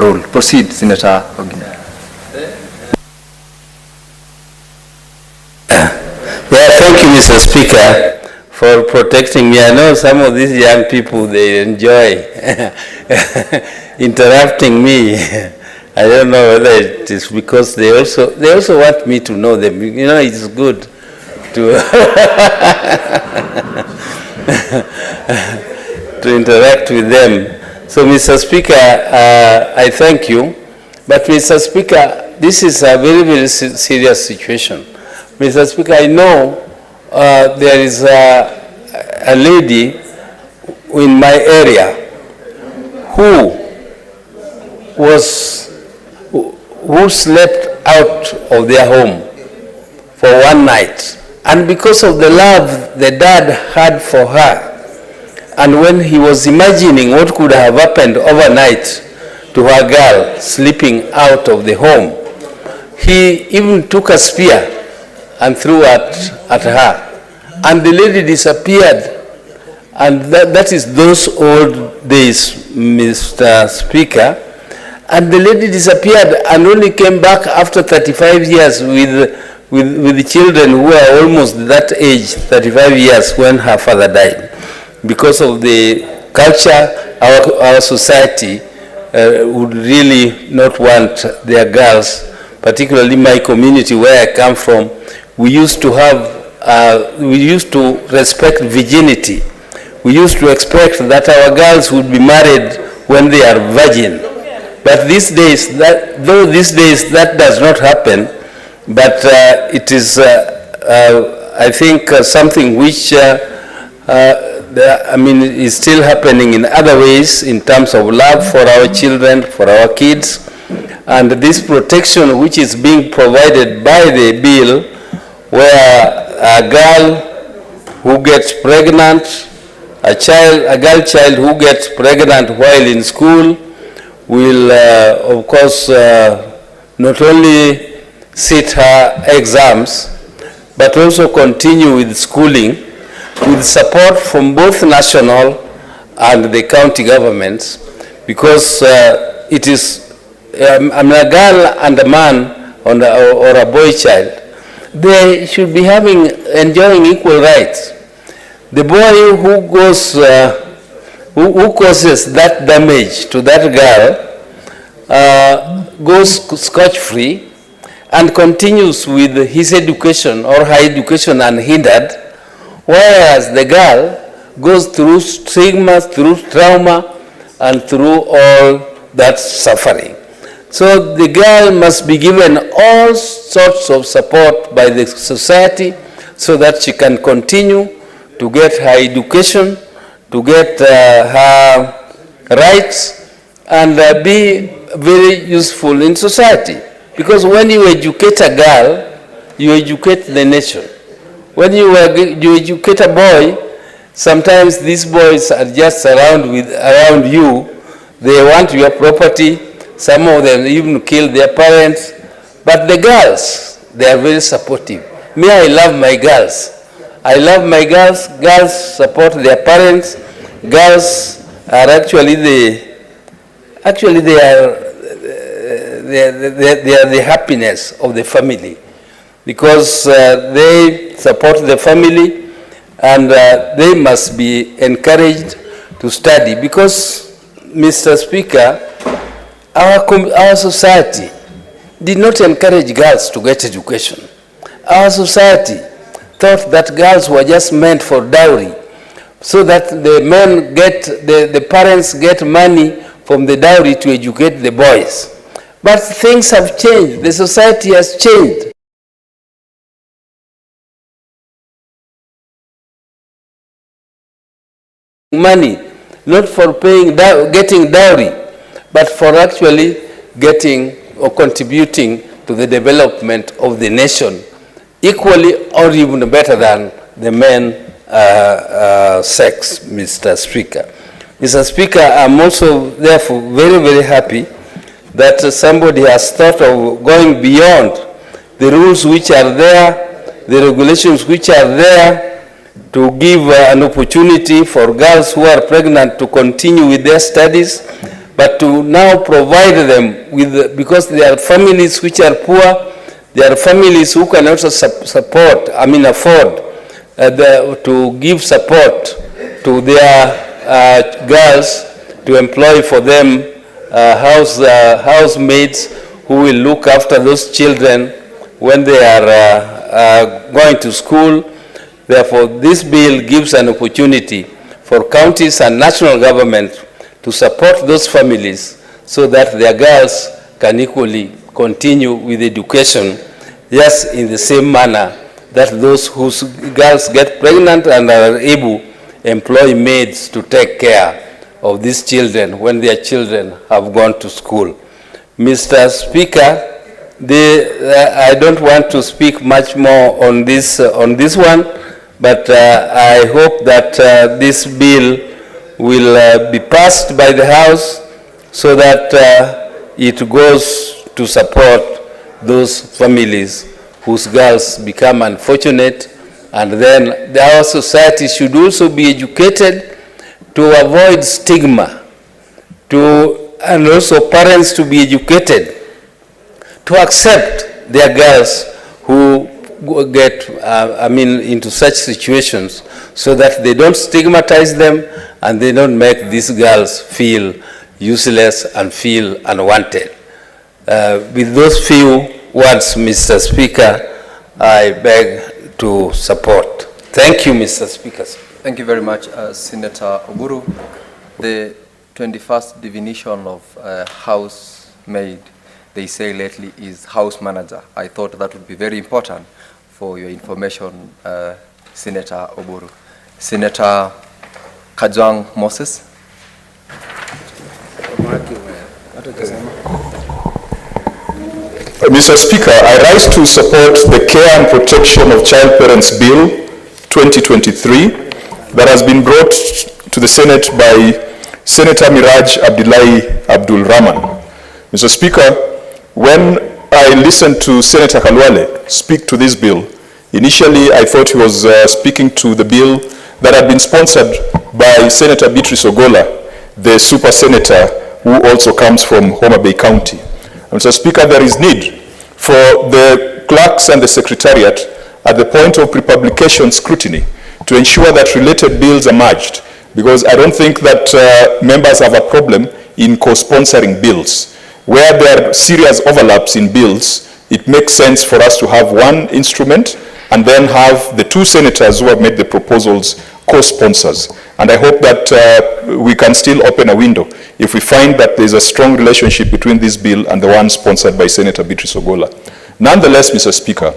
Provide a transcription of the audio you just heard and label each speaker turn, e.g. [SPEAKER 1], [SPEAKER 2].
[SPEAKER 1] rule. Proceed, Senator Ogina.
[SPEAKER 2] Yeah, thank you, Mr. Speaker, for protecting me. I know some of these young people, they enjoy interrupting me. I don't know whether it is because they also want me to know them. You know, it's good to to interact with them. So, Mr. Speaker, I thank you. But, Mr. Speaker, this is a very, very serious situation. Mr. Speaker, I know there is a lady in my area who slept out of their home for one night. And because of the love the dad had for her, and when he was imagining what could have happened overnight to her girl sleeping out of the home, he even took a spear and threw at her. And the lady disappeared. And that is those old days, Mr. Speaker. And the lady disappeared and only came back after 35 years with the children who were almost that age, 35 years, when her father died. Because of the culture, our society would really not want their girls, particularly my community where I come from. We used to respect virginity. We used to expect that our girls would be married when they are virgin. But these days, that does not happen, but it is, I think, something which, is still happening in other ways in terms of love for our children, for our kids, and this protection which is being provided by the bill, where a girl who gets pregnant, a girl child who gets pregnant while in school will, of course, not only sit her exams, but also continue with schooling with support from both national and the county governments, because it is a girl and a man or a boy child. They should be enjoying equal rights. The boy who goes, who causes that damage to that girl goes scotch-free and continues with his education or her education unhindered, whereas the girl goes through stigma, through trauma, and through all that suffering. So the girl must be given all sorts of support by the society so that she can continue to get her education, to get her rights, and be very useful in society. Because when you educate a girl, you educate the nation. When you educate a boy, sometimes these boys are just around you. They want your property. Some of them even kill their parents. But the girls, they are very supportive. Me, I love my girls. I love my girls. Girls support their parents. Girls are actually they are the happiness of the family, because they support the family, and they must be encouraged to study. Because, Mr. Speaker, our society did not encourage girls to get education. Our society thought that girls were just meant for dowry, so that the parents get money from the dowry to educate the boys. But things have changed. The society has changed. Money, not for getting dowry, but for actually getting or contributing to the development of the nation, equally or even better than the men sex, Mr. Speaker. Mr. Speaker, I'm also therefore very, very happy that somebody has thought of going beyond the rules which are there, the regulations which are there, to give an opportunity for girls who are pregnant to continue with their studies, but to now provide them with, because there are families which are poor, there are families who can also afford to give support to their girls, to employ for them housemaids who will look after those children when they are going to school. Therefore, this bill gives an opportunity for counties and national government to support those families so that their girls can equally continue with education, just in the same manner that those whose girls get pregnant and are able to employ maids to take care of these children when their children have gone to school. Mr. Speaker, I don't want to speak much more on this one, but I hope that this bill will be passed by the House so that it goes to support those families whose girls become unfortunate, and then our society should also be educated to avoid stigma, and also parents to be educated to accept their girls who get into such situations, so that they don't stigmatize them and they don't make these girls feel useless and feel unwanted. With those few words, Mr. Speaker, I beg to support. Thank you, Mr. Speaker.
[SPEAKER 1] Thank you very much, Senator Oburu. The 21st definition of housemaid, they say lately, is house manager. I thought that would be very important for your information, Senator Oburu. Senator Kajwang Moses.
[SPEAKER 3] Mr. Speaker, I rise to support the Care and Protection of Child Parents Bill 2023 that has been brought to the Senate by Senator Miraj Abdullahi Abdul Rahman. Mr. Speaker, when I listened to Senator Kalwale speak to this bill, initially I thought he was speaking to the bill that had been sponsored by Senator Beatrice Ogola, the super senator who also comes from Homa Bay County. Mr. Speaker, there is need for the clerks and the secretariat at the point of pre-publication scrutiny to ensure that related bills are merged, because I don't think that members have a problem in co-sponsoring bills. Where there are serious overlaps in bills, it makes sense for us to have one instrument and then have the two senators who have made the proposals co-sponsors. And I hope that we can still open a window if we find that there's a strong relationship between this bill and the one sponsored by Senator Beatrice Ogola. Nonetheless, Mr. Speaker,